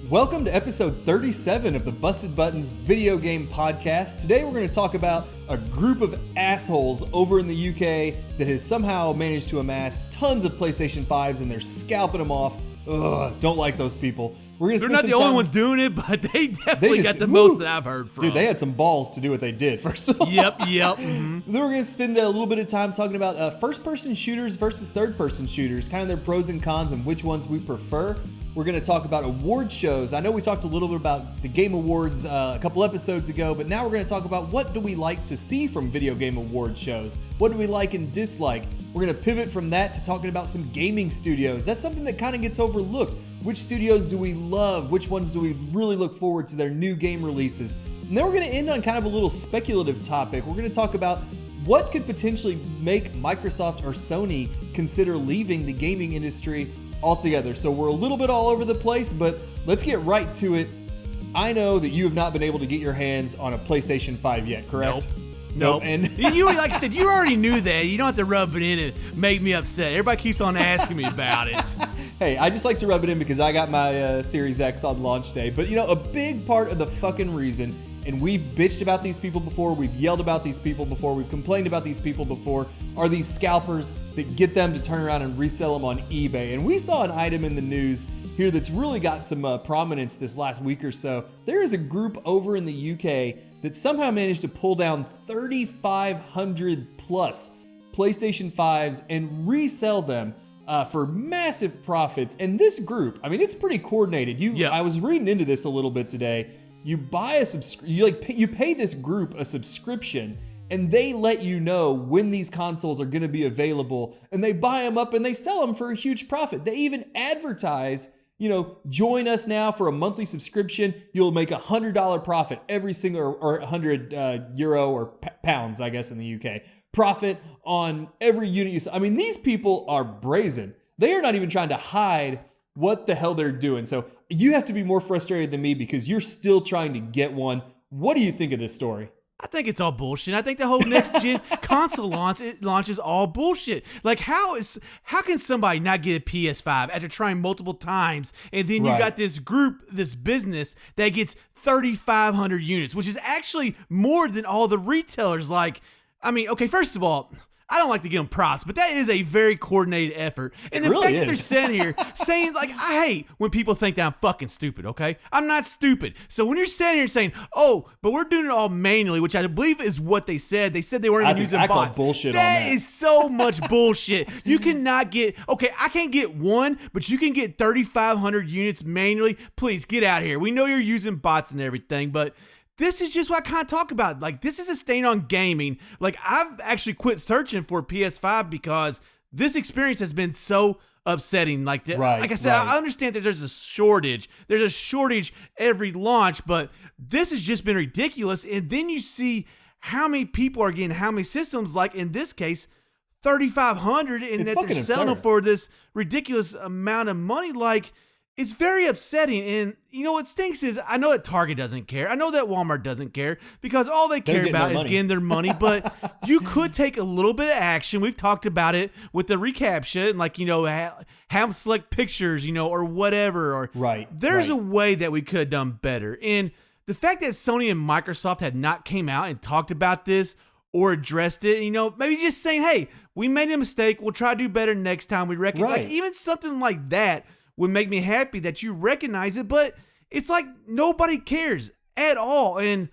Welcome to episode 37 of the Busted Buttons video game podcast. Today we're going to talk about a group of assholes over in the UK that has somehow managed to amass tons of PlayStation 5s and they're scalping them off. Ugh, don't like those people. They're not the only ones doing it, but they definitely got the most that I've heard from. Dude, they had some balls to do what they did, first of all. Yep. Mm-hmm. Then we're going to spend a little bit of time talking about first-person shooters versus third-person shooters, kind of their pros and cons and which ones we prefer. We're going to talk about award shows. I know we talked a little bit about the Game Awards a couple episodes ago, but now we're going to talk about what do we like to see from video game award shows? What do we like and dislike? We're going to pivot from that to talking about some gaming studios. That's something that kind of gets overlooked. Which studios do we love? Which ones do we really look forward to their new game releases? And then we're going to end on kind of a little speculative topic. We're going to talk about what could potentially make Microsoft or Sony consider leaving the gaming industry altogether. So we're a little bit all over the place, but let's get right to it. I know that you have not been able to get your hands on a PlayStation 5 yet, correct? Nope. And you, like I said, you already knew that. You don't have to rub it in and make me upset. Everybody keeps on asking me about it. Hey, I just like to rub it in because I got my Series X on launch day. But, a big part of the fucking reason, and we've bitched about these people before, we've yelled about these people before, we've complained about these people before, are these scalpers that get them to turn around and resell them on eBay. And we saw an item in the news here that's really got some prominence this last week or so. There is a group over in the UK that somehow managed to pull down 3,500 plus PlayStation 5s and resell them for massive profits. And this group, I mean, it's pretty coordinated. I was reading into this a little bit today. You buy you pay this group a subscription, and they let you know when these consoles are going to be available, and they buy them up and they sell them for a huge profit. They even advertise, join us now for a monthly subscription. You'll make $100 profit every single, or 100 euro or pounds, I guess, in the UK. Profit on every unit you sell. I mean, these people are brazen. They are not even trying to hide what the hell they're doing. So you have to be more frustrated than me because you're still trying to get one. What do you think of this story? I think it's all bullshit. I think the whole next gen console launch is all bullshit. Like, how can somebody not get a PS5 after trying multiple times, and then you got this group, this business that gets 3,500 units, which is actually more than all the retailers. Like, I mean, okay, first of all, I don't like to give them props, but that is a very coordinated effort. And the fact that they're sitting here saying, like, I hate when people think that I'm fucking stupid, okay? I'm not stupid. So when you're sitting here saying, oh, but we're doing it all manually, which I believe is what they said. They said they weren't even using bots. Bullshit that is so much bullshit. You cannot get, okay, I can't get one, but you can get 3,500 units manually. Please get out of here. We know you're using bots and everything, but this is just what I kind of talk about. Like, this is a stain on gaming. Like, I've actually quit searching for PS5 because this experience has been so upsetting. Like I said, I understand that there's a shortage. There's a shortage every launch, but this has just been ridiculous. And then you see how many people are getting how many systems, like in this case, 3,500, and that they're selling them for this ridiculous amount of money. Like, it's very upsetting, and what stinks is I know that Target doesn't care. I know that Walmart doesn't care because all they care about is getting their money, but you could take a little bit of action. We've talked about it with the recaptcha and, like, have select pictures, or whatever. Or There's a way that we could have done better. And the fact that Sony and Microsoft had not came out and talked about this or addressed it, maybe just saying, hey, we made a mistake. We'll try to do better next time. We reckon, like, even something like that would make me happy that you recognize it, but it's like nobody cares at all. And,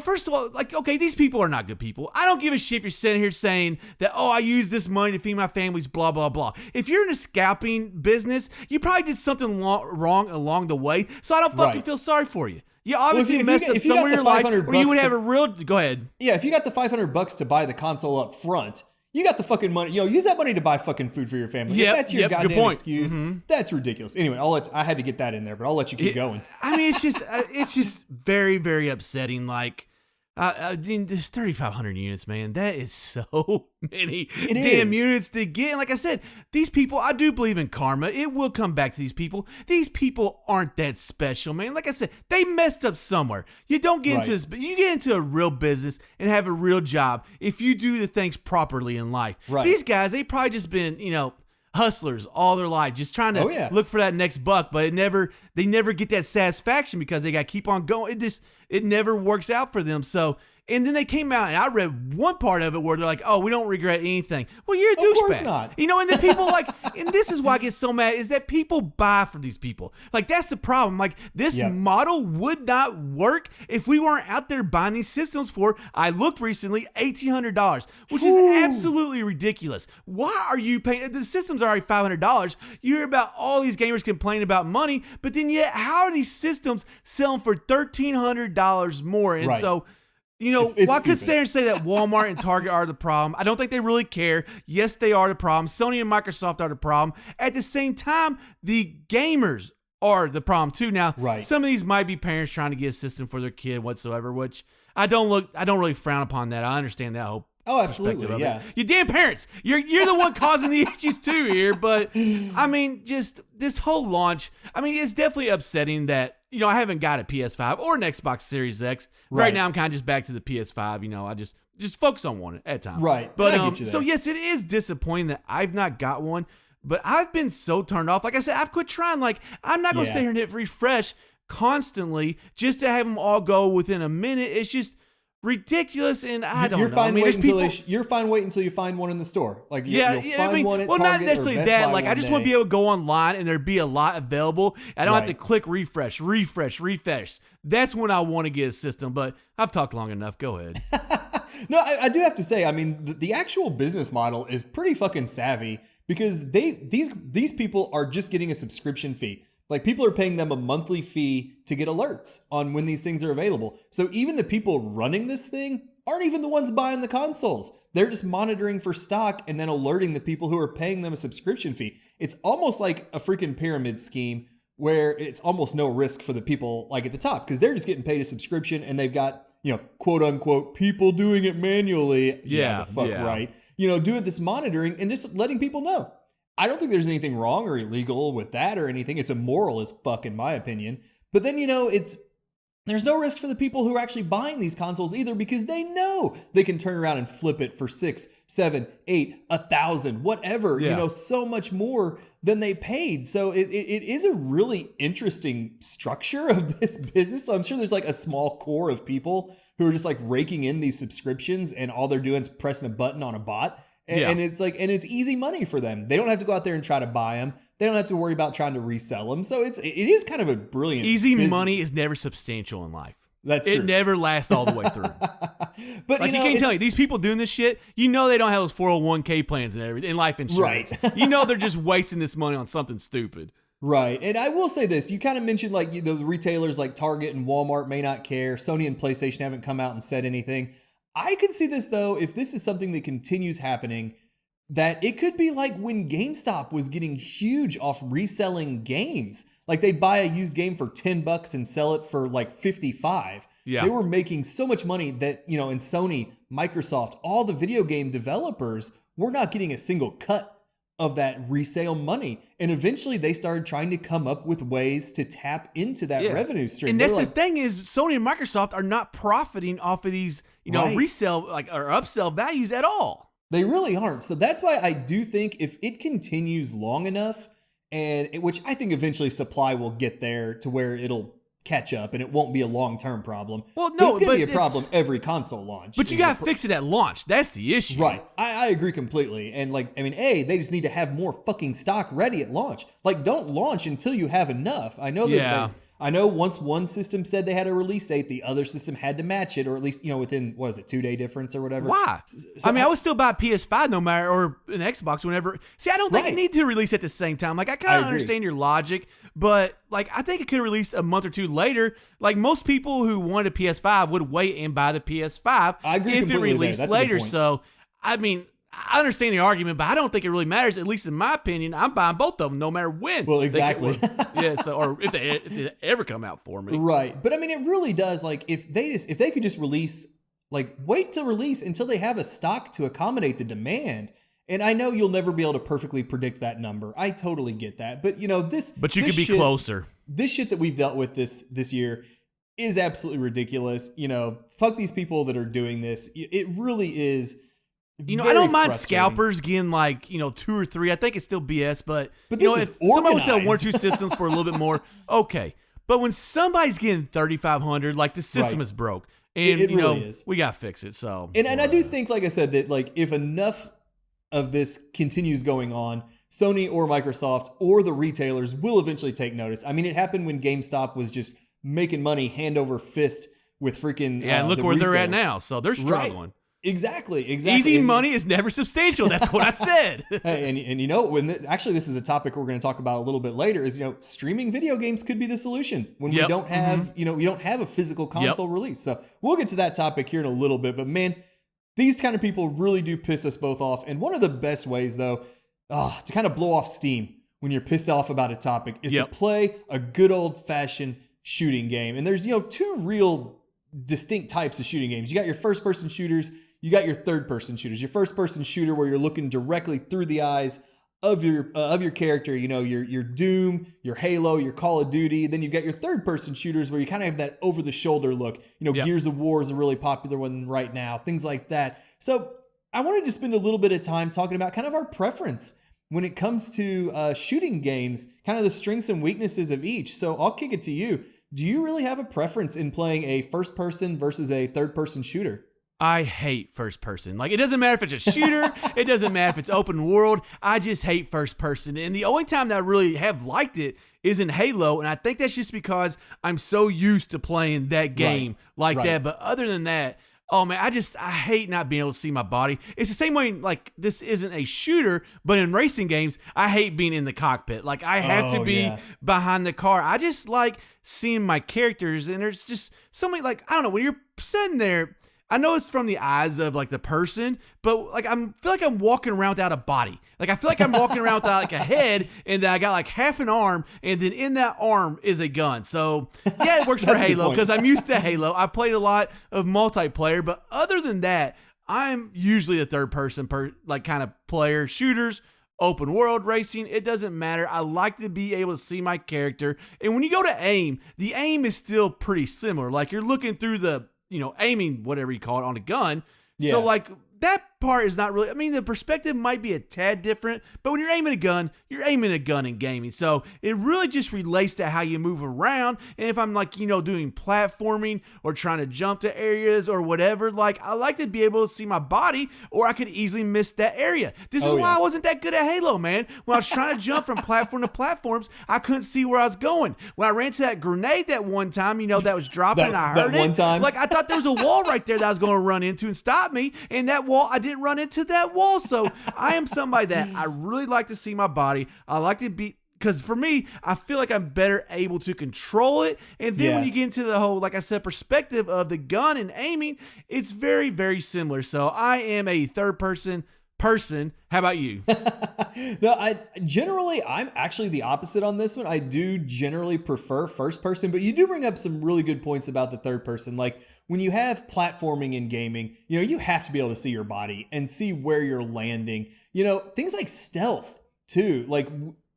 first of all, like, okay, these people are not good people. I don't give a shit if you're sitting here saying that, oh, I use this money to feed my families, blah, blah, blah. If you're in a scalping business, you probably did something wrong along the way, so I don't fucking feel sorry for you. You obviously messed up somewhere in your life, or you would have a real, go ahead. Yeah, if you got the $500 to buy the console up front, you got the fucking money. Use that money to buy fucking food for your family. If that's your goddamn excuse, that's ridiculous. Anyway, I had to get that in there, but I'll let you keep going. I mean, it's just very, very upsetting. Like, there's 3,500 units, man. That is so many units to get. And like I said, these people, I do believe in karma. It will come back to these people. These people aren't that special, man. Like I said, they messed up somewhere. You don't get into this, but you get into a real business and have a real job if you do the things properly in life. These guys, they probably just been, hustlers all their life, just trying to look for that next buck, but they never get that satisfaction because they got to keep on going. It never works out for them. So, and then they came out, and I read one part of it where they're like, "Oh, we don't regret anything." Well, you're a douchebag. Of course not. And then people and this is why I get so mad, is that people buy from these people. Like, that's the problem. Like, this model would not work if we weren't out there buying these systems for, I looked recently, $1,800, which is absolutely ridiculous. Why are you paying? The system's already $500. You hear about all these gamers complaining about money, but then yet, how are these systems selling for $1,300 more? And so, I could sit here and say that Walmart and Target are the problem. I don't think they really care. Yes, they are the problem. Sony and Microsoft are the problem. At the same time, the gamers are the problem too. Now, some of these might be parents trying to get a system for their kid whatsoever, which I don't really frown upon that. I understand that whole absolutely, yeah. You damn parents. You're the one causing the issues too here. But I mean, just this whole launch, I mean, it's definitely upsetting that, I haven't got a PS5 or an Xbox Series X. Right now, I'm kind of just back to the PS5. I just focus on one at a time. Right. But so yes, it is disappointing that I've not got one. But I've been so turned off. Like I said, I've quit trying. Like, I'm not going to sit here and hit refresh constantly just to have them all go within a minute. It's just ridiculous, and I don't know. You're fine waiting until you find one in the store. Like, you'll find one at Target, not necessarily or Best that. Buy Like, I just want to be able to go online and there'd be a lot available. I don't have to click refresh. That's when I want to get a system. But I've talked long enough. Go ahead. No, I do have to say, I mean, the actual business model is pretty fucking savvy, because these people are just getting a subscription fee. Like, people are paying them a monthly fee to get alerts on when these things are available. So even the people running this thing aren't even the ones buying the consoles. They're just monitoring for stock and then alerting the people who are paying them a subscription fee. It's almost like a freaking pyramid scheme where it's almost no risk for the people like at the top, because they're just getting paid a subscription and they've got, quote unquote, people doing it manually. Right. Doing this monitoring and just letting people know. I don't think there's anything wrong or illegal with that or anything. It's immoral as fuck, in my opinion. But then, there's no risk for the people who are actually buying these consoles either, because they know they can turn around and flip it for 6, 7, 8, 1,000, whatever, so much more than they paid. So it is a really interesting structure of this business. So I'm sure there's like a small core of people who are just like raking in these subscriptions, and all they're doing is pressing a button on a bot. And it's it's easy money for them. They don't have to go out there and try to buy them. They don't have to worry about trying to resell them. So it is kind of a brilliant easy business. Money is never substantial in life. That's true. It never lasts all the way through. But you can't tell me these people doing this shit. They don't have those 401k plans and everything, and life insurance. Right. They're just wasting this money on something stupid. Right. And I will say this. You kind of mentioned the retailers like Target and Walmart may not care. Sony and PlayStation haven't come out and said anything. I could see this, though, if this is something that continues happening, that it could be like when GameStop was getting huge off reselling games. Like, they'd buy a used game for $10 and sell it for like 55. Yeah. They were making so much money that, in Sony, Microsoft, all the video game developers were not getting a single cut of that resale money. And eventually they started trying to come up with ways to tap into that revenue stream. And that's the thing is, Sony and Microsoft are not profiting off of these, resale or upsell values at all. They really aren't. So that's why I do think if it continues long enough, which I think eventually supply will get there to where it'll catch up and it won't be a long-term problem. Well, no, it's going to be a problem every console launch. But you got to fix it at launch. That's the issue. Right. I agree completely. And they just need to have more fucking stock ready at launch. Like, don't launch until you have enough. I know that I know once one system said they had a release date, the other system had to match it, or at least, within, 2-day difference or whatever. Why? So I would still buy a PS5 no matter, or an Xbox whenever. See, I don't think it need to release at the same time. Like, I kind of understand your logic, but I think it could release a month or two later. Like, most people who wanted a PS5 would wait and buy the PS5 if it released later. So, I understand the argument, but I don't think it really matters. At least in my opinion, I'm buying both of them no matter when. Well, exactly. Or if they ever come out for me. Right. But it really does. Like, if they could just release, wait to release until they have a stock to accommodate the demand. And I know you'll never be able to perfectly predict that number. I totally get that. But But you could be closer. This shit that we've dealt with this year is absolutely ridiculous. Fuck these people that are doing this. It really is. You know, I Very don't mind frustrating. scalpers getting like, 2 or 3. I think it's still BS, but But you know, this if is somebody would sell 1 or organized. 2 systems for a little bit more, okay. But when somebody's getting 3,500, like the system Right. is broke. And, It really is. we got to fix it. So, And I do think, like I said, that like if enough of this continues going on, Sony or Microsoft or the retailers will eventually take notice. I mean, it happened when GameStop was just making money hand over fist with freaking yeah, and look the where they're at resellers. now. So they're struggling. Exactly. Easy And- money is never substantial. That's what I said. Hey, and you know actually this is a topic we're going to talk about a little bit later. Is streaming video games could be the solution when we Yep. don't have we don't have a physical console release. So we'll get to that topic here in a little bit. But man, these kind of people really do piss us both off. And one of the best ways though, to kind of blow off steam when you're pissed off about a topic is to play a good old fashioned shooting game. And there's 2 real distinct types of shooting games. You got your first person shooters. You got your third person shooters. Your first person shooter where you're looking directly through the eyes of your character, your Doom, your Halo, your Call of Duty. Then you've got your third person shooters where you kind of have that over the shoulder look. Gears of War is a really popular one right now, things like that. So I wanted to spend a little bit of time talking about kind of our preference when it comes to shooting games, kind of the strengths and weaknesses of each. So I'll kick it to you. Do you really have a preference in playing a first person versus a third person shooter? I hate first person. Like, it doesn't matter if it's a shooter. It doesn't matter if it's open world. I just hate first person. And the only time that I really have liked it is in Halo. And I think that's just because I'm so used to playing that game that. But other than that, oh man, I hate not being able to see my body. It's the same way, like, this isn't a shooter, but in racing games, I hate being in the cockpit. Like, I have to be behind the car. I just like seeing my characters. And there's just so many, like, I don't know, when you're sitting there, I know it's from the eyes of like the person, but like feel like I'm walking around without a body. Like I feel like I'm walking around without like a head, and then I got like half an arm, and then in that arm is a gun. So yeah, it works for Halo because I'm used to Halo. I played a lot of multiplayer, but other than that, I'm usually a third person kind of player. Shooters, open world racing, it doesn't matter. I like to be able to see my character, and when you go to aim, the aim is still pretty similar. Like you're looking through the aiming, whatever you call it, on a gun. Yeah. So like that part is not really, I mean, the perspective might be a tad different, but when you're aiming a gun, you're aiming a gun in gaming. So it really just relates to how you move around. And if I'm like, doing platforming or trying to jump to areas or whatever, like I like to be able to see my body, or I could easily miss that area. This is why I wasn't that good at Halo, man. When I was trying to jump from platform to platforms, I couldn't see where I was going. When I ran to that grenade that one time, that was dropping and I heard it. One time? Like I thought there was a wall right there that I was going to run into and stop me. And that wall, I didn't run into that wall. So I am somebody that I really like to see my body. I like to be, because for me, I feel like I'm better able to control it. And then when you get into the whole, like I said, perspective of the gun and aiming, it's very, very similar. So I am a third person. How about you? No, I'm actually the opposite on this one. I do generally prefer first person, but you do bring up some really good points about the third person. Like when you have platforming in gaming, you have to be able to see your body and see where you're landing. Things like stealth too. Like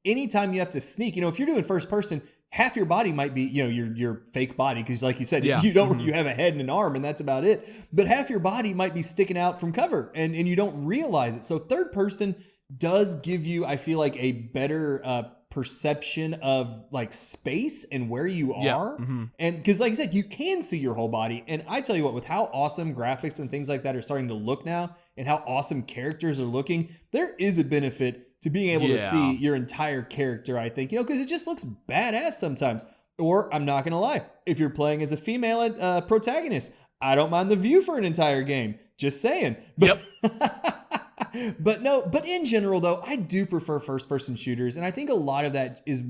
anytime you have to sneak, if you're doing first person, half your body might be, your fake body. Cause like you said, you have a head and an arm and that's about it. But half your body might be sticking out from cover and you don't realize it. So third person does give you, I feel like, a better perception of like space and where you are. And because like I said, you can see your whole body. And I tell you what, with how awesome graphics and things like that are starting to look now and how awesome characters are looking, there is a benefit to being able to see your entire character, I think, because it just looks badass sometimes. Or I'm not going to lie, if you're playing as a female protagonist, I don't mind the view for an entire game. Just saying. But, but in general, though, I do prefer first person shooters. And I think a lot of that is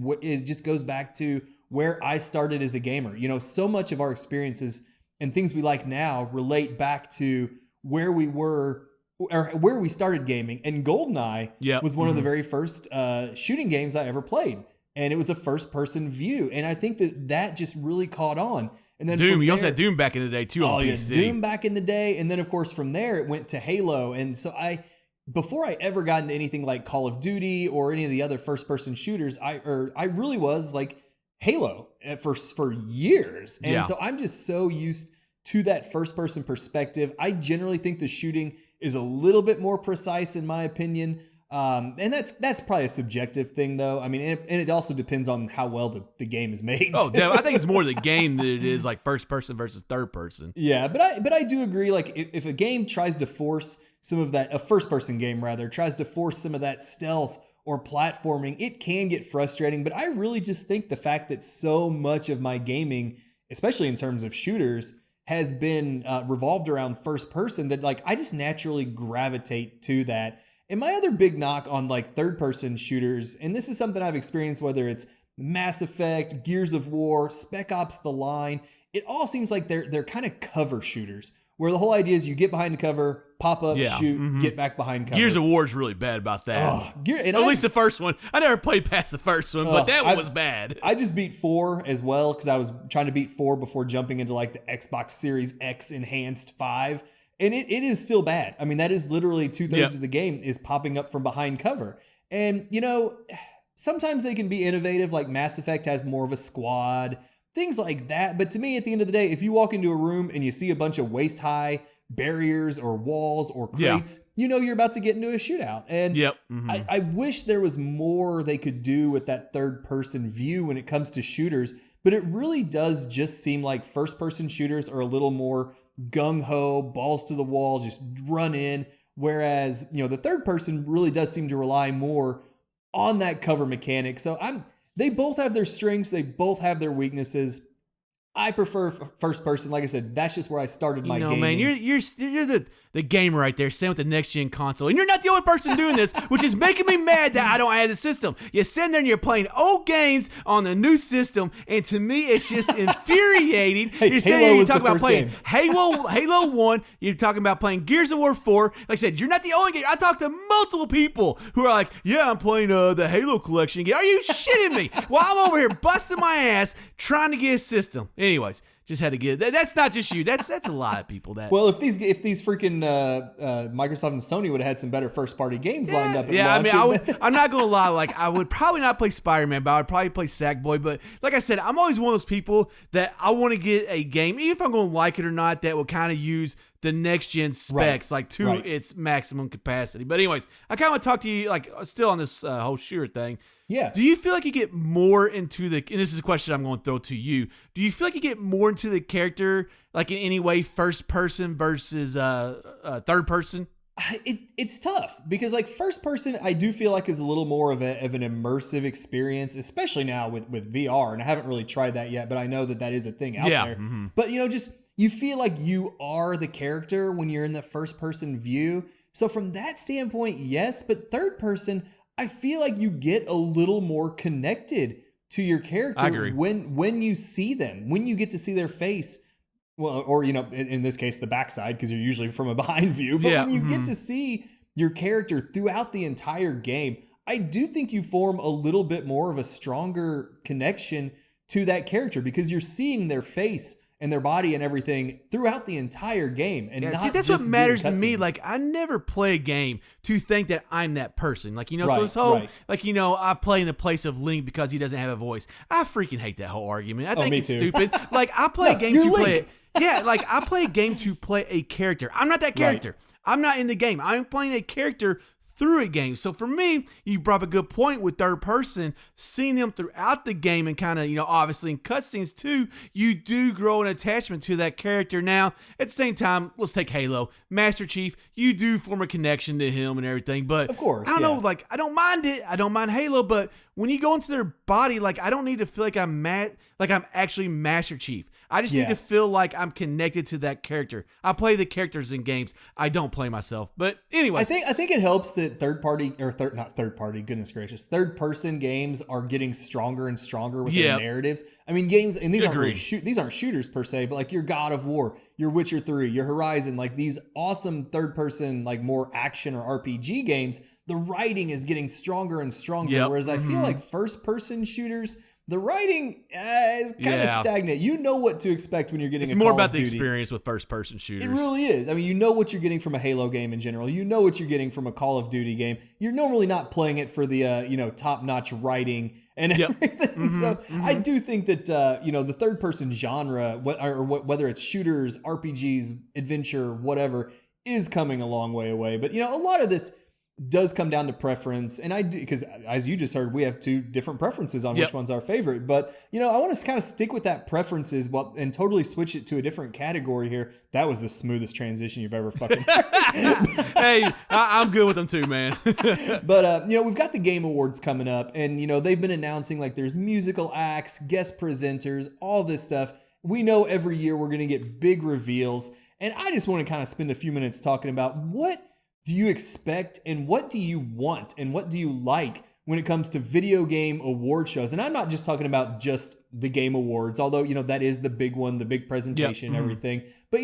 just goes back to where I started as a gamer. So much of our experiences and things we like now relate back to where we were or where we started gaming. And GoldenEye was one of the very first shooting games I ever played. And it was a first person view. And I think that just really caught on. And then Doom, you also had Doom back in the day too on PC. Doom back in the day. And then of course from there it went to Halo. And so before I ever got into anything like Call of Duty or any of the other first person shooters, I really was like Halo for years. And so I'm just so used to that first person perspective. I generally think the shooting is a little bit more precise in my opinion. And that's probably a subjective thing though. I mean, and it also depends on how well the game is made. Oh, I think it's more the game than it is like first person versus third person. Yeah, but I do agree. Like if a game tries to force some of that, a first person game rather, tries to force some of that stealth or platforming, it can get frustrating. But I really just think the fact that so much of my gaming, especially in terms of shooters, has been revolved around first person, that like I just naturally gravitate to that. And my other big knock on like third person shooters, and this is something I've experienced whether it's Mass Effect, Gears of War, Spec Ops The Line, it all seems like they're kind of cover shooters where the whole idea is you get behind the cover, pop up, shoot, get back behind cover. Gears of War is really bad about that. At least the first one. I never played past the first one, but that one was bad. I just beat 4 as well because I was trying to beat 4 before jumping into like the Xbox Series X Enhanced 5. And it is still bad. I mean, that is literally 2/3 of the game is popping up from behind cover. And, you know, sometimes they can be innovative, like Mass Effect has more of a squad, things like that. But to me, at the end of the day, if you walk into a room and you see a bunch of waist-high barriers or walls or crates, you know you're about to get into a shootout. And I wish there was more they could do with that third-person view when it comes to shooters. But it really does just seem like first-person shooters are a little more gung-ho, balls to the wall, just run in. Whereas, you know, the third person really does seem to rely more on that cover mechanic. So they both have their strengths. They both have their weaknesses. I prefer first person. Like I said, that's just where I started my gaming. Man, you're the gamer right there, sitting with the next gen console, and you're not the only person doing this, which is making me mad that I don't have the system. You're sitting there and you're playing old games on the new system, and to me, it's just infuriating. Hey, you're sitting there, you're talking about playing game. Halo 1. You're talking about playing Gears of War 4. Like I said, you're not the only gamer. I talked to multiple people who are like, "Yeah, I'm playing the Halo collection again." Are you shitting me? Well, I'm over here busting my ass trying to get a system. Anyways, just had to get that's not just you. That's a lot of people. That well, if these freaking Microsoft and Sony would have had some better first party games lined up. I'm not gonna lie. Like I would probably not play Spider-Man, but I would probably play Sackboy. But like I said, I'm always one of those people that I want to get a game, even if I'm gonna like it or not, that will kind of use the next gen specs to its maximum capacity. But anyways, I kind of want to talk to you like still on this whole shooter thing. Yeah. Do you feel like you get more into and this is a question I'm going to throw to you. Do you feel like you get more into the character, like in any way, first person versus third person? It's tough because like first person, I do feel like is a little more of an immersive experience, especially now with VR. And I haven't really tried that yet, but I know that is a thing out there. Mm-hmm. But you know, just you feel like you are the character when you're in the first person view. So from that standpoint, yes, but third person, I feel like you get a little more connected to your character. I agree. When you see them, when you get to see their face, well, or you know, in this case, the backside, because you're usually from a behind view. But when you get to see your character throughout the entire game, I do think you form a little bit more of a stronger connection to that character because you're seeing their face and their body and everything throughout the entire game. And see, that's what matters to me. Like, I never play a game to think that I'm that person. Like, you know, so this whole, like, you know, I play in the place of Link because he doesn't have a voice. I freaking hate that whole argument. I think it's stupid. Like, I play a game to play it. Yeah, like, I play a game to play a character. I'm not that character. I'm not in the game. I'm playing a character through a game. So for me, you brought up a good point with third person, seeing them throughout the game and kind of, you know, obviously in cutscenes too, you do grow an attachment to that character. Now, at the same time, let's take Halo. Master Chief, you do form a connection to him and everything, but of course, I don't know, like, I don't mind it. I don't mind Halo, but when you go into their body, like, I don't need to feel like I'm actually Master Chief. I just need to feel like I'm connected to that character. I play the characters in games. I don't play myself. But anyway, I think it helps that third person games are getting stronger and stronger with their narratives. I mean, games, and these aren't really these aren't shooters per se, but like your God of War, your Witcher 3, your Horizon, like these awesome third person, like more action or RPG games, the writing is getting stronger and stronger. Whereas I feel like first person shooters, The writing is kind of stagnant. You know what to expect when you're getting it's a more Call about of the Duty. experience with first-person shooters. It really is. I mean, you know what you're getting from a Halo game in general. You know what you're getting from a Call of Duty game. You're normally not playing it for the top-notch writing and everything. So I do think that the third-person genre, whether it's shooters, RPGs, adventure, whatever, is coming a long way away. But a lot of this does come down to preference, and I do, because as you just heard, we have two different preferences on which one's our favorite. But I want to kind of stick with that preferences, and totally switch it to a different category here. That was the smoothest transition you've ever fucking Hey, I'm good with them too, man. But we've got the Game Awards coming up, and they've been announcing like there's musical acts, guest presenters, all this stuff. We know every year we're going to get big reveals, and I just want to kind of spend a few minutes talking about what do you expect and what do you want and what do you like when it comes to video game award shows? And I'm not just talking about just the Game Awards, although, that is the big one, the big presentation, everything. But,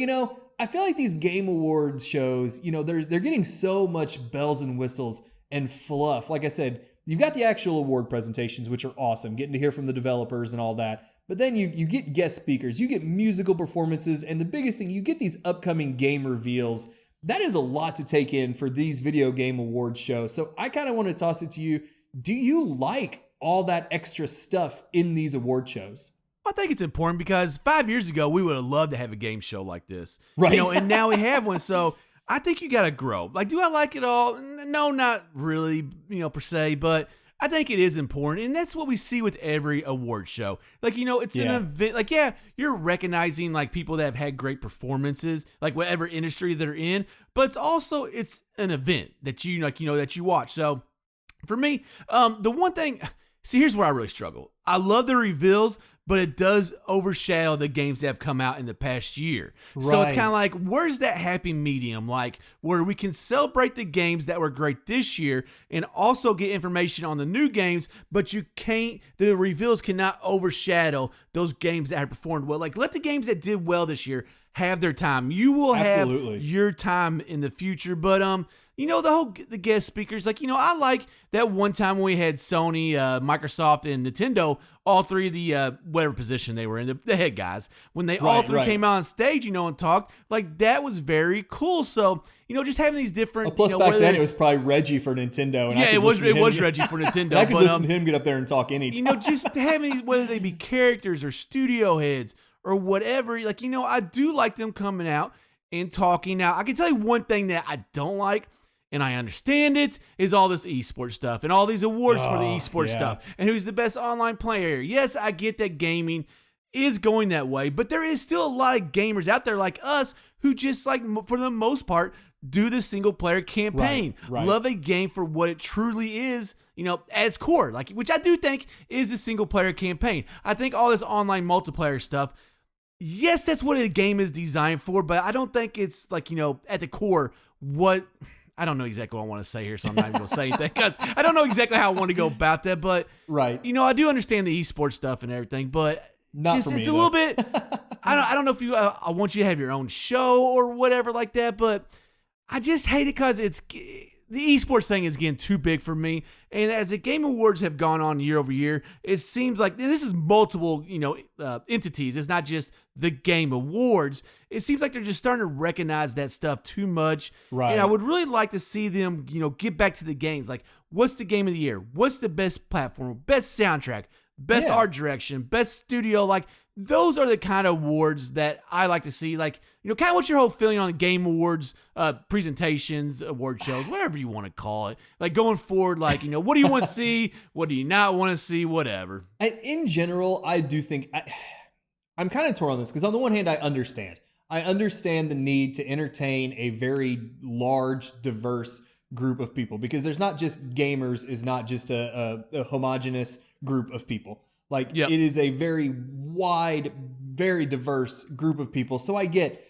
I feel like these Game Awards shows, they're getting so much bells and whistles and fluff. Like I said, you've got the actual award presentations, which are awesome, getting to hear from the developers and all that. But then you get guest speakers, you get musical performances, and the biggest thing, you get these upcoming game reveals. That is a lot to take in for these video game awards shows. So I kind of want to toss it to you. Do you like all that extra stuff in these award shows? I think it's important because 5 years ago, we would have loved to have a game show like this. Right. And now we have one. So I think you got to grow. Like, do I like it all? No, not really, per se, but I think it is important. And that's what we see with every award show. Like, it's an event. Like, you're recognizing like people that have had great performances, like whatever industry they're in, but it's an event that that you watch. So for me, the one thing, see, here's where I really struggle. I love the reveals, but it does overshadow the games that have come out in the past year. Right. So it's kind of like, where's that happy medium? Like, where we can celebrate the games that were great this year and also get information on the new games, but the reveals cannot overshadow those games that have performed well. Like, let the games that did well this year have their time. You will have your time in the future, but the guest speakers, like, I like that one time when we had Sony, Microsoft, and Nintendo, all three of the whatever position they were in, the head guys, when they all three came out on stage, and talked, like, that was very cool. So, just having these different. Plus, back then it was probably Reggie for Nintendo. And it was Reggie for Nintendo. I could listen to him get up there and talk anytime. Just having these, whether they be characters or studio heads or whatever, like, I do like them coming out and talking. Now, I can tell you one thing that I don't like, and I understand it, is all this esports stuff and all these awards for the esports stuff. And who's the best online player? Yes, I get that gaming is going that way, but there is still a lot of gamers out there like us who just, like, for the most part, do the single player campaign. Right. Love a game for what it truly is, at its core, like, which I do think is the single player campaign. I think all this online multiplayer stuff, yes, that's what a game is designed for, but I don't think it's, like, at the core what. I don't know exactly what I want to say here, so I'm not even going to say anything because I don't know exactly how I want to go about that. But, I do understand the esports stuff and everything, but it's a little bit, I don't know if I want you to have your own show or whatever like that, but I just hate it because the esports thing is getting too big for me. And as the Game Awards have gone on year over year, it seems like, and this is multiple, entities. It's not just the Game Awards. It seems like they're just starting to recognize that stuff too much. Right. And I would really like to see them, get back to the games. Like, what's the game of the year? What's the best platform? Best soundtrack? Best art direction? Best studio? Like, those are the kind of awards that I like to see. Like, kind of what's your whole feeling on the Game Awards presentations, award shows, whatever you want to call it. Like, going forward, like, what do you want to see? What do you not want to see? Whatever. And in general, I do think I'm kind of torn on this because on the one hand, I understand the need to entertain a very large, diverse group of people because there's not just gamers, is not just a homogenous group of people. Like, it is a very wide, very diverse group of people. So I get,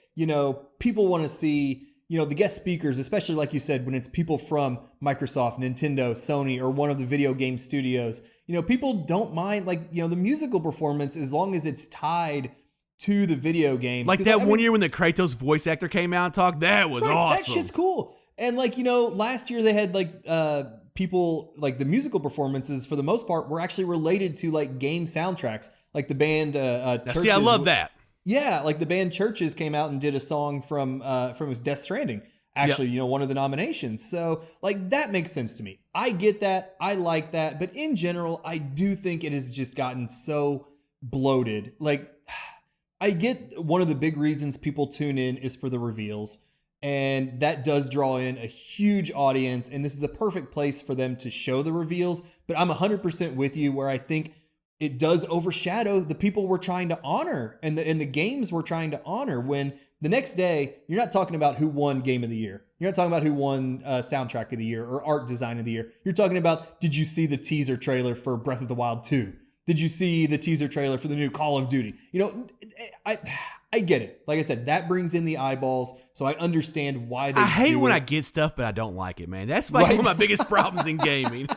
people want to see, the guest speakers, especially like you said, when it's people from Microsoft, Nintendo, Sony, or one of the video game studios, people don't mind, like, the musical performance as long as it's tied to the video games. Like that one year when the Kratos voice actor came out and talked, that was awesome. That shit's cool. And like, last year they had like people, like the musical performances for the most part were actually related to like game soundtracks, like the band Churches. See, I love that. Yeah, like the band Churches came out and did a song from Death Stranding. Actually, you know, one of the nominations. So like that makes sense to me. I get that. I like that. But in general, I do think it has just gotten so bloated. Like I get one of the big reasons people tune in is for the reveals. And that does draw in a huge audience. And this is a perfect place for them to show the reveals. But I'm 100% with you where I think it does overshadow the people we're trying to honor and the games we're trying to honor, when the next day you're not talking about who won Game of the Year. You're not talking about who won Soundtrack of the Year or Art Design of the Year. You're talking about, did you see the teaser trailer for Breath of the Wild 2? Did you see the teaser trailer for the new Call of Duty? You know, I get it. Like I said, that brings in the eyeballs, so I understand why they I hate do when it. I get stuff, but I don't like it, man. That's like one of my biggest problems in gaming.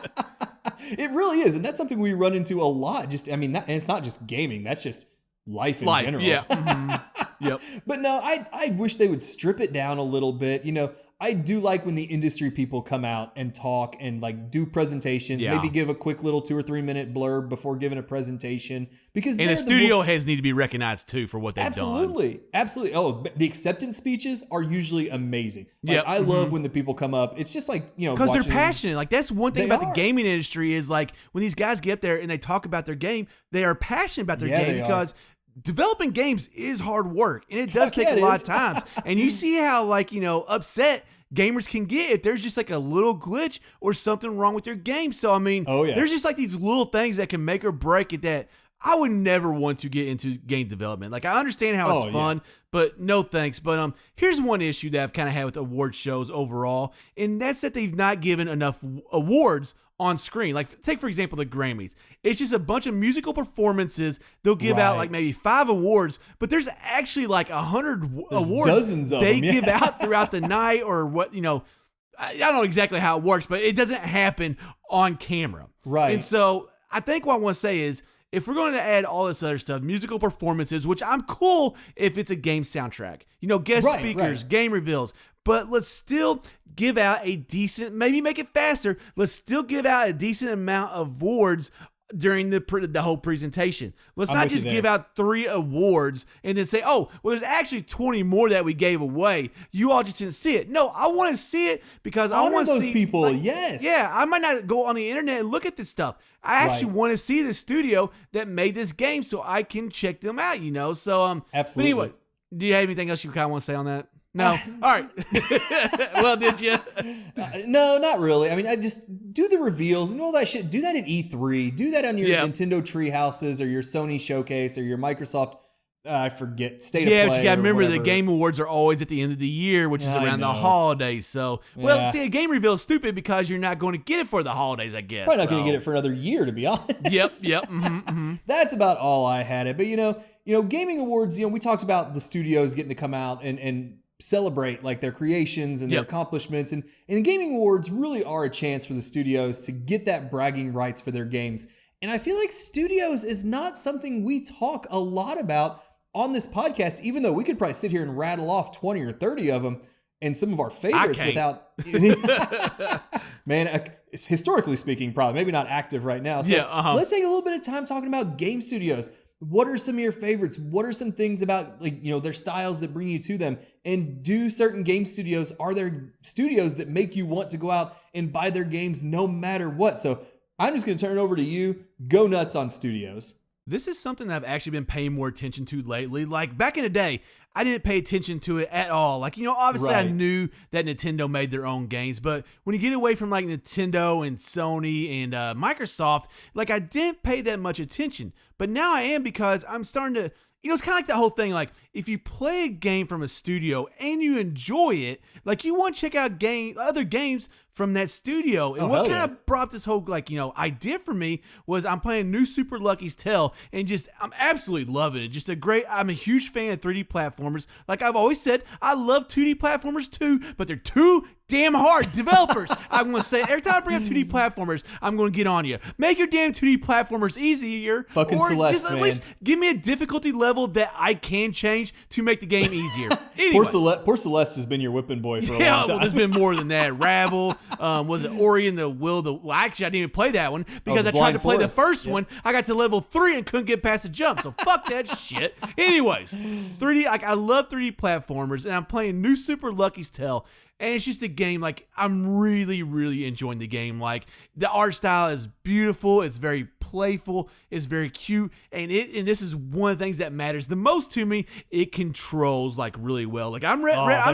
It really is, and that's something we run into a lot. Just, I mean, and it's not just gaming. That's just life in general. Yeah. Mm-hmm. Yep. But no, I wish they would strip it down a little bit. You know, I do like when the industry people come out and talk and like do presentations, maybe give a quick little 2 or 3 minute blurb before giving a presentation, because and the studio heads need to be recognized too for what they've done. Absolutely. Oh, the acceptance speeches are usually amazing. Like, I love when the people come up. It's just like, you know, because they're passionate. Like that's one thing about the gaming industry is like when these guys get up there and they talk about their game, they are passionate about their game because developing games is hard work and it does take a lot of times. And you see how like, you know, upset gamers can get if there's just like a little glitch or something wrong with your game. So, I mean, there's just like these little things that can make or break it that I would never want to get into game development. Like I understand how it's fun, but no thanks. But here's one issue that I've kind of had with award shows overall, and that's that they've not given enough awards on screen. Like take for example the Grammys. It's just a bunch of musical performances. They'll give out like maybe 5 awards, but there's actually like 100 awards dozens of they them, give out throughout the night, or what, you know. I don't know exactly how it works, but it doesn't happen on camera. Right. And so I think what I want to say is, if we're going to add all this other stuff, musical performances, which I'm cool if it's a game soundtrack, you know, guest speakers, game reveals, but let's still give out a decent, maybe make it faster. Let's still give out a decent amount of awards during the whole presentation. Let's not just give out 3 awards and then say, oh, well, there's actually 20 more that we gave away. You all just didn't see it. No, I want to see it because I want to see those people. Like, yes. Yeah, I might not go on the internet and look at this stuff. I actually want to see the studio that made this game so I can check them out, you know? So, absolutely. But anyway, do you have anything else you kind of want to say on that? No. All right. Well, did you? No, not really. I mean, I just do the reveals and all that shit. Do that at E3. Do that on your Nintendo Treehouses or your Sony Showcase or your Microsoft, I forget, State of Play. Yeah, but you got to remember the Game Awards are always at the end of the year, which is around the holidays. So, see, a game reveal is stupid because you're not going to get it for the holidays, I guess. Probably not going to get it for another year, to be honest. Yep. That's about all I had it. But, you know, gaming awards, you know, we talked about the studios getting to come out and celebrate like their creations and their accomplishments, and the gaming awards really are a chance for the studios to get that bragging rights for their games. And I feel like studios is not something we talk a lot about on this podcast, even though we could probably sit here and rattle off 20 or 30 of them and some of our favorites without man, historically speaking, probably maybe not active right now. So let's take a little bit of time talking about game studios. What are some of your favorites? What are some things about, like, you know, their styles that bring you to them? And do certain game studios, are there studios that make you want to go out and buy their games no matter what? So I'm just going to turn it over to you. Go nuts on studios. This is something that I've actually been paying more attention to lately. Like back in the day, I didn't pay attention to it at all. Like, you know, obviously I knew that Nintendo made their own games, but when you get away from like Nintendo and Sony and Microsoft, like I didn't pay that much attention. But now I am, because I'm starting to, you know, it's kind of like the whole thing. Like if you play a game from a studio and you enjoy it, like you want to check out other games from that studio. And what kind of brought this whole, like, you know, idea for me was I'm playing New Super Lucky's Tale, and just I'm absolutely loving it. I'm a huge fan of 3D platformers. Like I've always said, I love 2D platformers too, but they're too damn hard. Developers, I'm going to say, every time I bring up 2D platformers, I'm going to get on you. Make your damn 2D platformers easier, or Celeste, just at man. least give me a difficulty level that I can change to make the game easier. Poor Celeste has been your whipping boy for a long time. Well, there's been more than that. Ravel, was it Ori and the Will? Well, actually, I didn't even play that one because I tried to play the first one. I got to level 3 and couldn't get past the jump. So fuck that shit. Anyways, 3D. Like I love 3D platformers, and I'm playing New Super Lucky's Tale. And it's just a game, like, I'm really, really enjoying the game. Like, the art style is beautiful. It's very playful. It's very cute. And this is one of the things that matters the most to me. It controls, like, really well. Like, I'm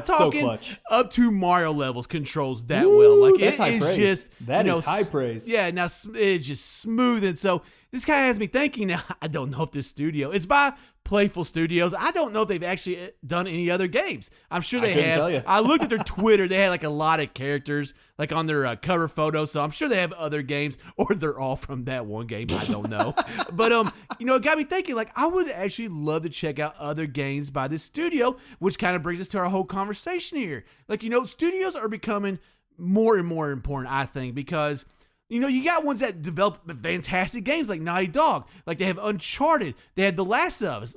talking so up to Mario levels controls that well. Like, that's high it is praise. just... That is high praise. Yeah, now it's just smooth. And so this kind of has me thinking now, I don't know if this studio... It's by Playful Studios. I don't know if they've actually done any other games. I'm sure they have. Tell you. I looked at their Twitter. They had like a lot of characters like on their cover photo. So I'm sure they have other games, or they're all from that one game. I don't know. But it got me thinking. Like, I would actually love to check out other games by this studio, which kind of brings us to our whole conversation here. Like, studios are becoming more and more important, I think, because you got ones that develop fantastic games like Naughty Dog. Like, they have Uncharted. They had The Last of Us.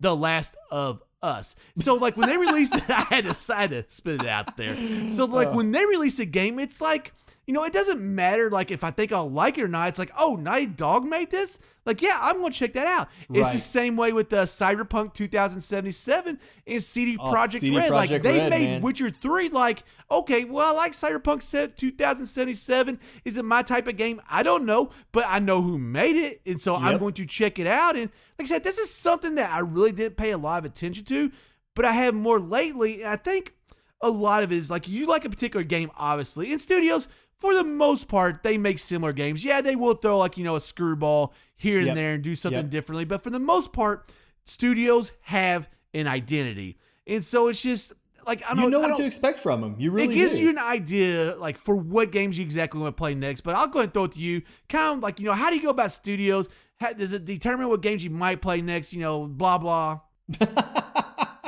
The Last of Us. So, like, when they released it, I had to spit it out there. So, like, when they release a game, it's like, it doesn't matter, like, if I think I'll like it or not. It's like, oh, Naughty Dog made this? Like, yeah, I'm going to check that out. Right. It's the same way with Cyberpunk 2077 and CD Projekt Red. Like, they made Witcher 3. Like, okay, well, I like Cyberpunk 2077. Is it my type of game? I don't know, but I know who made it, and so I'm going to check it out. And like I said, this is something that I really didn't pay a lot of attention to, but I have more lately, and I think a lot of it is, like, you like a particular game, obviously, and studios, for the most part, they make similar games. Yeah, they will throw, like, a screwball here and there and do something differently. But for the most part, studios have an identity. And so it's just, like, I don't know. You know what to expect from them. You really do. It gives you an idea, like, for what games you exactly want to play next. But I'll go ahead and throw it to you. Kind of like, how do you go about studios? Does it determine what games you might play next? Blah, blah.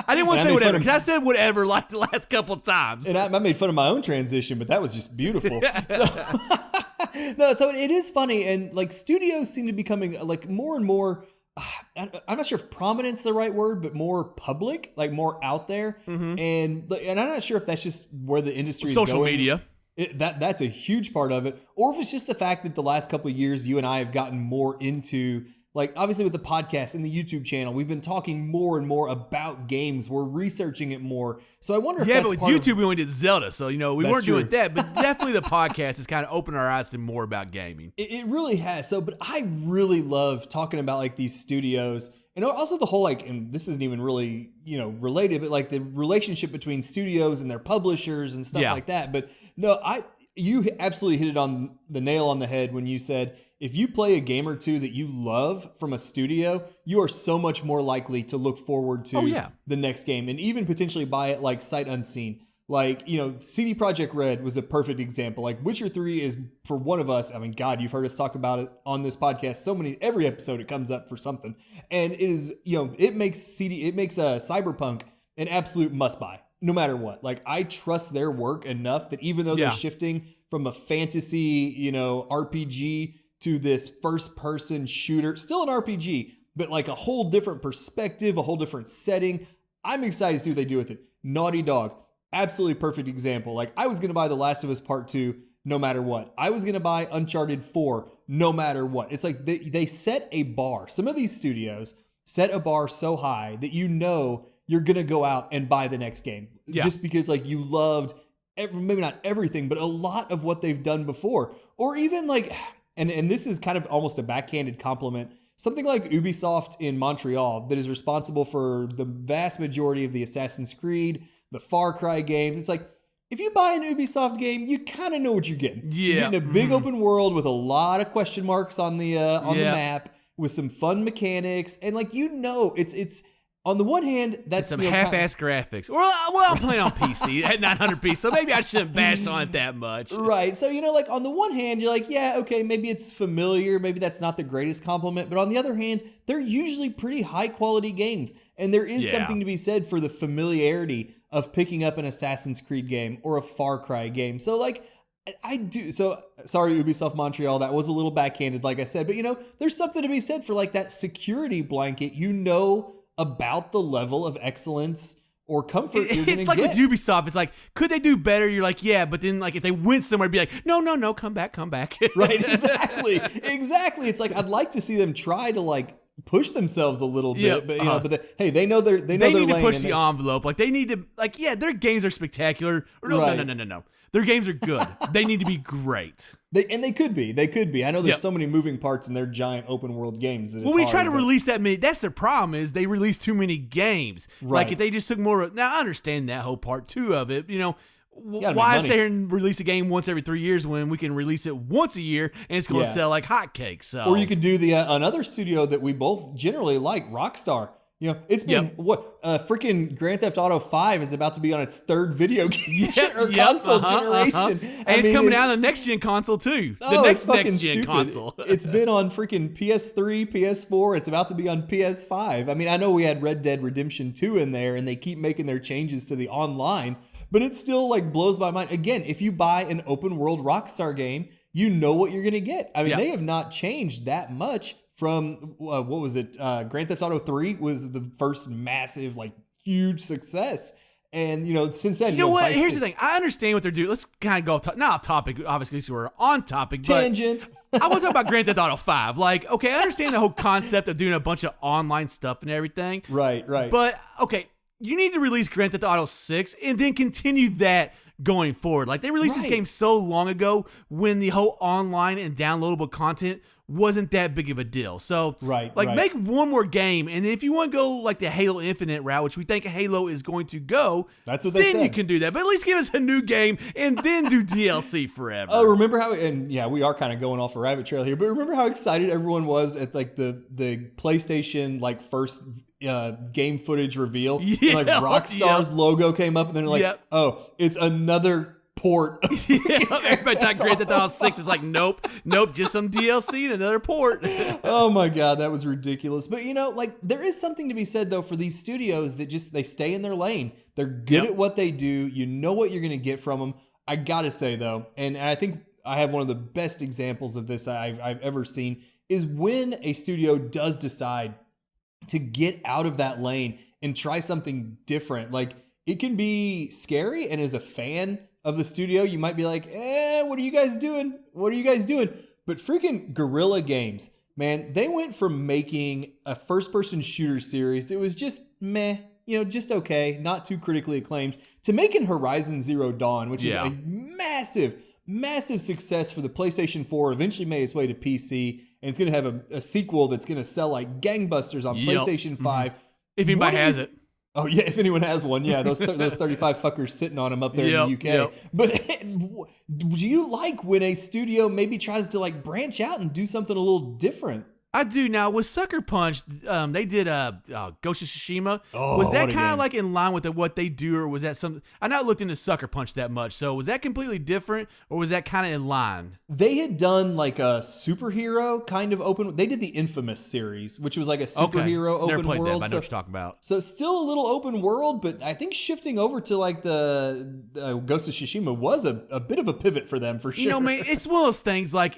I didn't want to say whatever, because I said whatever like the last couple of times. And I made fun of my own transition, but that was just beautiful. So it is funny, and like studios seem to be becoming like more and more, I'm not sure if prominence is the right word, but more public, like more out there. Mm-hmm. And I'm not sure if that's just where the industry is going. Social media. That's a huge part of it. Or if it's just the fact that the last couple of years, you and I have gotten more into, like, obviously with the podcast and the YouTube channel, we've been talking more and more about games. We're researching it more. So I wonder if that's but with YouTube, we only did Zelda. So, we weren't doing that. But definitely the podcast has kind of opened our eyes to more about gaming. It really has. So, but I really love talking about, like, these studios. And also the whole, like, and this isn't even really, related, but like the relationship between studios and their publishers and stuff like that. But no, you absolutely hit it on the nail on the head when you said, if you play a game or two that you love from a studio, you are so much more likely to look forward to the next game and even potentially buy it like sight unseen. Like, CD Projekt Red was a perfect example. Like, Witcher 3 is, for one of us, I mean, God, you've heard us talk about it on this podcast every episode it comes up for something. And it is, it makes Cyberpunk an absolute must buy, no matter what. Like, I trust their work enough that even though they're shifting from a fantasy, RPG to this first-person shooter, still an RPG, but like a whole different perspective, a whole different setting. I'm excited to see what they do with it. Naughty Dog, absolutely perfect example. Like, I was going to buy The Last of Us Part 2 no matter what. I was going to buy Uncharted 4 no matter what. It's like they set a bar. Some of these studios set a bar so high that you're going to go out and buy the next game. Yeah. Just because, like, you loved, maybe not everything, but a lot of what they've done before. Or even, like... And this is kind of almost a backhanded compliment. Something like Ubisoft in Montreal that is responsible for the vast majority of the Assassin's Creed, the Far Cry games. It's like, if you buy an Ubisoft game, you kind of know what you're getting. Yeah. You're getting a big open world with a lot of question marks on the map, with some fun mechanics. And like, it's on the one hand, that's some half-ass graphics. Well, I'm playing on PC at 900p, so maybe I shouldn't bash on it that much. Right. So, like, on the one hand, you're like, yeah, okay, maybe it's familiar. Maybe that's not the greatest compliment. But on the other hand, they're usually pretty high-quality games. And there is something to be said for the familiarity of picking up an Assassin's Creed game or a Far Cry game. So, like, I do. So sorry, Ubisoft Montreal. That was a little backhanded, like I said. But, there's something to be said for like that security blanket. About the level of excellence or comfort you're going to get. It's like with Ubisoft. It's like, could they do better? You're like, yeah. But then like if they went somewhere, it'd be like, no, come back. Right, exactly. It's like, I'd like to see them try to like push themselves a little bit, but hey, they know they're they need to push the envelope. Like they need to, like, yeah, their games are spectacular. No. Their games are good. They need to be great. They could be. I know there's so many moving parts in their giant open world games that when we try to release that many, that's their problem, is they release too many games. Right. Like if they just took more. Now I understand that whole part too of it. Why sit here and release a game once every 3 years when we can release it once a year and it's going to sell like hotcakes? So. Or you could do the another studio that we both generally like, Rockstar. It's been freaking Grand Theft Auto 5 is about to be on its third video game console generation. And it's coming out on the next gen console too. The next gen console. It's been on freaking PS3, PS4. It's about to be on PS5. I mean, I know we had Red Dead Redemption 2 in there and they keep making their changes to the online, but it still like blows my mind. Again, if you buy an open world Rockstar game, you know what you're going to get. I mean, they have not changed that much. From, what was it? Grand Theft Auto 3 was the first massive, like, huge success. And, since then... You know what? Here's the thing. I understand what they're doing. Let's kind of go, not off topic, obviously, so we're on topic. Tangent. But I want to talk about Grand Theft Auto 5. Like, okay, I understand the whole concept of doing a bunch of online stuff and everything. Right. But, okay, you need to release Grand Theft Auto 6 and then continue that going forward. Like, they released this game so long ago when the whole online and downloadable content wasn't that big of a deal. So, make one more game, and if you want to go like the Halo Infinite route, which we think Halo is going to go, that's what they said. Then you can do that. But at least give us a new game and then do DLC forever. Oh, remember how? And yeah, we are kind of going off a rabbit trail here, but remember how excited everyone was at like the PlayStation like first game footage reveal? Yeah, and, like Rockstar's logo came up, and they're like, "Oh, it's another." Port. Everybody thought Grand Theft Auto 6 is like, nope, just some DLC and another port. Oh my God, that was ridiculous. But there is something to be said though for these studios that they stay in their lane. They're good at what they do. You know what you're going to get from them. I gotta say though, and I think I have one of the best examples of this I've ever seen, is when a studio does decide to get out of that lane and try something different. Like, it can be scary, and as a fan of the studio, you might be like, what are you guys doing? But freaking Guerrilla Games, man, they went from making a first-person shooter series that was just meh, just okay, not too critically acclaimed, to making Horizon Zero Dawn, which is a massive success for the PlayStation 4, eventually made its way to PC, and it's going to have a sequel that's going to sell like gangbusters on PlayStation 5. If anybody has it. Oh, yeah, if anyone has one, yeah, those 35 fuckers sitting on them up there in the UK. Yep. But do you like when a studio maybe tries to like branch out and do something a little different? I do. Now, with Sucker Punch, they did Ghost of Tsushima. Oh, was that kind of like in line with what they do, or was that something? I not looked into Sucker Punch that much, so was that completely different, or was that kind of in line? They had done like a superhero kind of open. They did the Infamous series, which was like a superhero open Never played world. That, but I know what you're talking about. So still a little open world, but I think shifting over to like the Ghost of Tsushima was a bit of a pivot for them for sure. Man, it's one of those things. Like,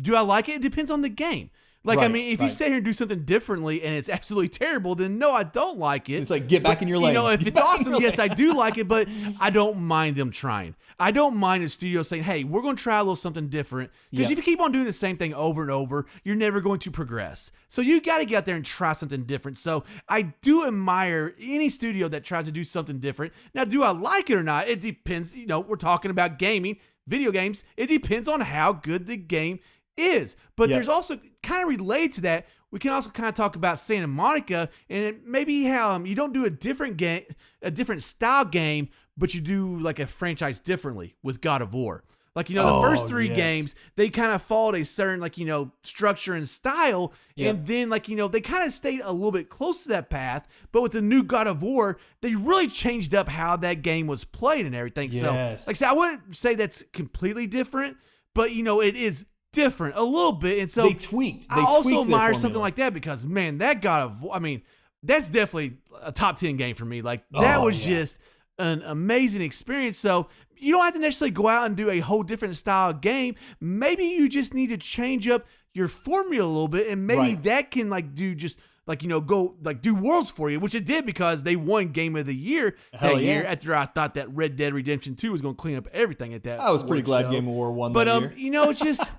do I like it? It depends on the game. Like, I mean, if you sit here and do something differently and it's absolutely terrible, then no, I don't like it. It's like, get back in your lane. If it's awesome, yes, I do like it, but I don't mind them trying. I don't mind a studio saying, hey, we're going to try a little something different. Because if you keep on doing the same thing over and over, you're never going to progress. So you got to get out there and try something different. So I do admire any studio that tries to do something different. Now, do I like it or not? It depends. We're talking about gaming, video games. It depends on how good the game is. But there's also kind of related to that, we can also kind of talk about Santa Monica and maybe how you don't do a different game, a different style game, but you do like a franchise differently with God of War. Like, the first three games, they kind of followed a certain, like, structure and style. And then, like, they kind of stayed a little bit close to that path. But with the new God of War, they really changed up how that game was played and everything. So, like I said, I wouldn't say that's completely different, but, it is different a little bit. And so they tweaked. I also admire something like that because, man, that God of War, I mean, that's definitely a top 10 game for me. Like, that was just an amazing experience. So you don't have to necessarily go out and do a whole different style of game. Maybe you just need to change up your formula a little bit, and maybe that can do just go do Worlds for you, which it did because they won Game of the Year year after I thought that Red Dead Redemption 2 was going to clean up everything at that. I was pretty glad show. Game of War won that year. But it's just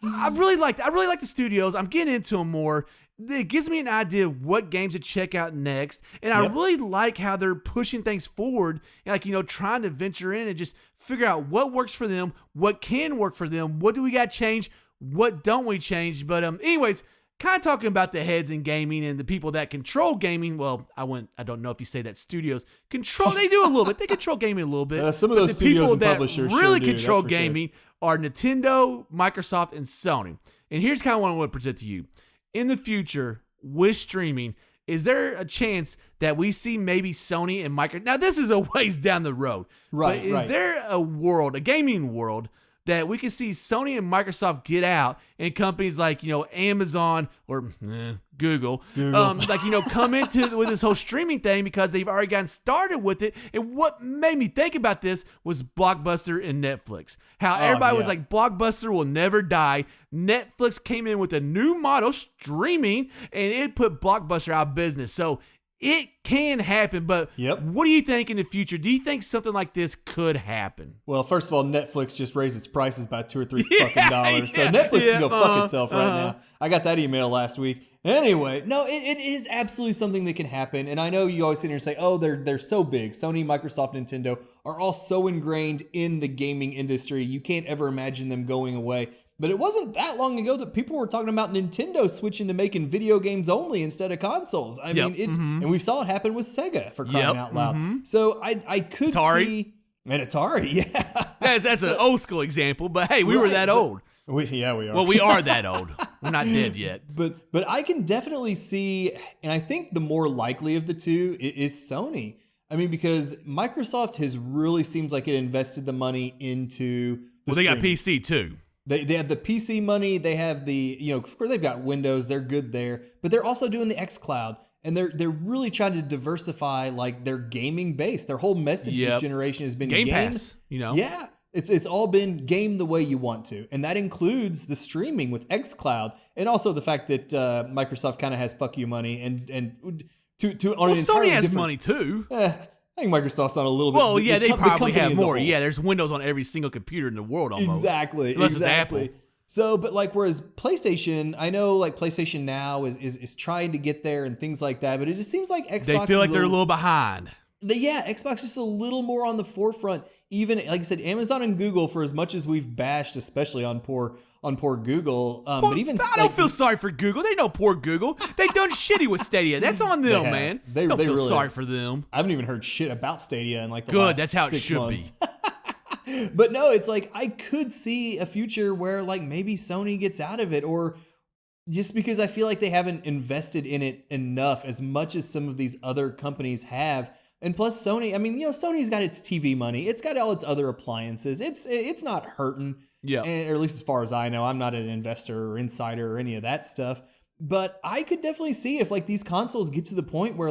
I really like the studios. I'm getting into them more. It gives me an idea of what games to check out next, and I really like how they're pushing things forward, and trying to venture in and just figure out what works for them, what can work for them, what do we got to change, what don't we change. But anyways, kind of talking about the heads in gaming and the people that control gaming. Well, I don't know if you say that studios control. They do a little bit. They control gaming a little bit. Some of those studios and publishers really control gaming are Nintendo, Microsoft, and Sony. And here's kind of what I want to present to you. In the future, with streaming, is there a chance that we see maybe Sony and Microsoft? Now, this is a ways down the road. Right. But is there a gaming world, that we can see Sony and Microsoft get out, and companies like, Amazon or Google. Come into with this whole streaming thing because they've already gotten started with it. And what made me think about this was Blockbuster and Netflix. How everybody was like, Blockbuster will never die. Netflix came in with a new model, streaming, and it put Blockbuster out of business. So it can happen, but what do you think in the future? Do you think something like this could happen? Well, first of all, Netflix just raised its prices by $2 or $3 fucking dollars, so Netflix can go fuck itself right now. I got that email last week. Anyway, no, it is absolutely something that can happen, and I know you always sit here and say, oh, they're so big. Sony, Microsoft, Nintendo are all so ingrained in the gaming industry, you can't ever imagine them going away. But it wasn't that long ago that people were talking about Nintendo switching to making video games only instead of consoles. I mean, and we saw it happen with Sega, for crying out loud. So I could see and Atari, that's an old school example, but hey, we were that old. We are. Well, we are that old. We're not dead yet. But I can definitely see, and I think the more likely of the two is Sony. I mean, because Microsoft has really seems like it invested the money into the they got PC too. They have the PC money. They have the, of course they've got Windows. They're good there, but they're also doing the xCloud, and they're really trying to diversify their gaming base. Their whole message this generation has been Game Pass. Yeah, it's all been game the way you want to, and that includes the streaming with xCloud, and also the fact that Microsoft kind of has fuck you money, and Sony has money too. I think Microsoft's on a little bit. Well, yeah, they probably have more. Yeah, there's Windows on every single computer in the world almost. Exactly. Unless it's Apple. So, but whereas PlayStation, I know PlayStation Now is trying to get there and things like that, but it just seems like Xbox. They feel like they're a little behind. Xbox just a little more on the forefront. Even like I said, Amazon and Google, for as much as we've bashed, especially on poor Google, but even I don't feel sorry for Google. They know poor Google. They done shitty with Stadia. That's on them, man. They don't feel sorry for them. I haven't even heard shit about Stadia in the last Good. That's how it 6 should months. be. But no, it's I could see a future where maybe Sony gets out of it, or just because I feel like they haven't invested in it enough as much as some of these other companies have. And plus Sony, I mean, Sony's got its TV money. It's got all its other appliances. It's not hurting. Yeah. Or at least as far as I know, I'm not an investor or insider or any of that stuff. But I could definitely see if these consoles get to the point where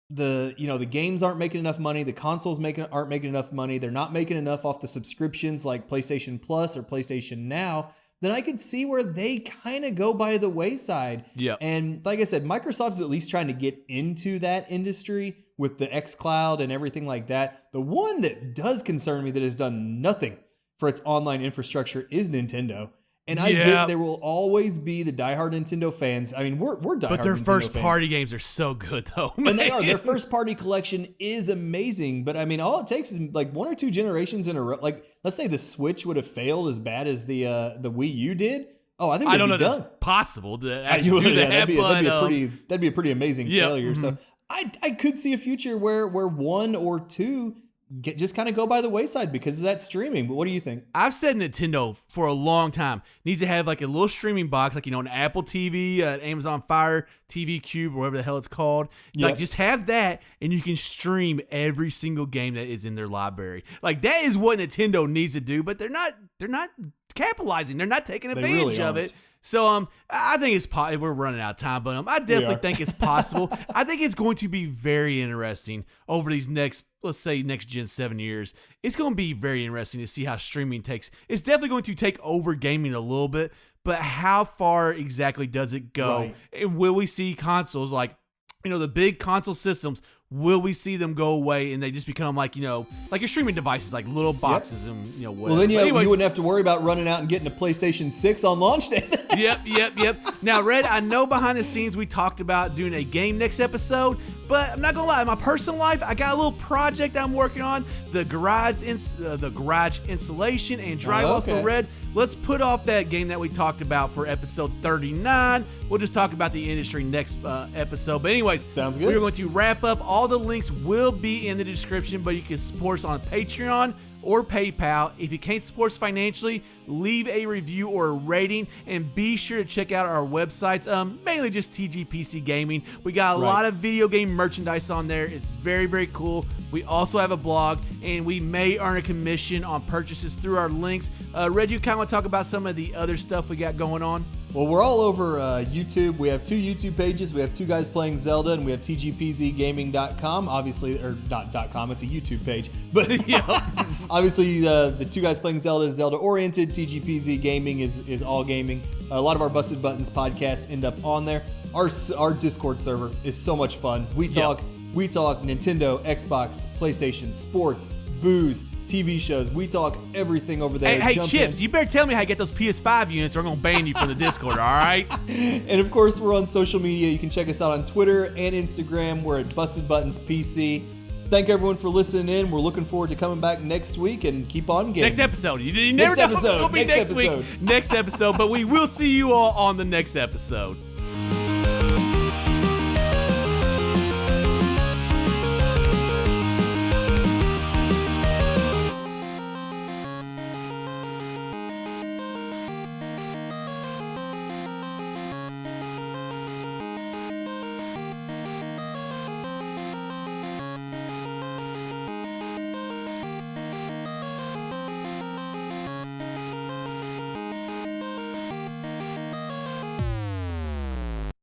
the games aren't making enough money, the consoles aren't making enough money, they're not making enough off the subscriptions like PlayStation Plus or PlayStation Now, then I could see where they kind of go by the wayside. Yeah. And like I said, Microsoft's at least trying to get into that industry with the xCloud and everything like that. The one that does concern me that has done nothing for its online infrastructure is Nintendo. And I think there will always be the diehard Nintendo fans. I mean, we're diehard Nintendo fans. But their first-party games are so good, though. Man. And they are. Their first-party collection is amazing. But, I mean, all it takes is 1 or 2 generations in a row. Let's say the Switch would have failed as bad as the Wii U did. Oh, I think I don't know if that's possible to actually do that. That'd be a pretty amazing failure. Mm-hmm. So I could see a future where 1 or 2 just kind of go by the wayside because of that streaming. But what do you think? I've said Nintendo for a long time needs to have a little streaming box, an Apple TV, Amazon Fire TV Cube, or whatever the hell it's called. Yep. Just have that, and you can stream every single game that is in their library. That is what Nintendo needs to do, but they're not capitalizing. They're not taking advantage of it. So I think it's we're running out of time, but I definitely think it's possible. I think it's going to be very interesting over these next, let's say, next gen 7 years. It's going to be very interesting to see how streaming takes. It's definitely going to take over gaming a little bit, but how far exactly does it go? Right. And will we see consoles like, the big console systems, will we see them go away and they just become like, like your streaming devices, like little boxes and, whatever. Well, then you wouldn't have to worry about running out and getting a PlayStation 6 on launch day. Yep. Now, Red, I know behind the scenes we talked about doing a game next episode, but I'm not gonna lie, in my personal life, I got a little project I'm working on, the garage insulation and drywall. Okay. So, Red, let's put off that game that we talked about for episode 39. We'll just talk about the industry next episode. But anyways, sounds good. We're going to wrap up. All the links will be in the description, but you can support us on Patreon or PayPal. If you can't support us financially, leave a review or a rating, and be sure to check out our websites, mainly just TGPC Gaming. We got a lot of video game merchandise on there. It's very, very cool. We also have a blog, and we may earn a commission on purchases through our links. Red, you kind of want to talk about some of the other stuff we got going on? Well, we're all over YouTube. We have 2 YouTube pages. We have 2 guys playing Zelda, and we have tgpzgaming.com. Obviously, or not .com, it's a YouTube page. But obviously, the 2 guys playing Zelda is Zelda-oriented. TGPZ Gaming is all gaming. A lot of our Busted Buttons podcasts end up on there. Our Discord server is so much fun. We talk Nintendo, Xbox, PlayStation, sports, booze, TV shows. We talk everything over there. Hey, Chips, you better tell me how you get those PS5 units or I'm going to ban you from the Discord, all right? And of course, we're on social media. You can check us out on Twitter and Instagram. We're at Busted Buttons PC. Thank everyone for listening in. We're looking forward to coming back next week and keep on gaming. Next episode. You never know. It'll be next week, next episode. But we will see you all on the next episode.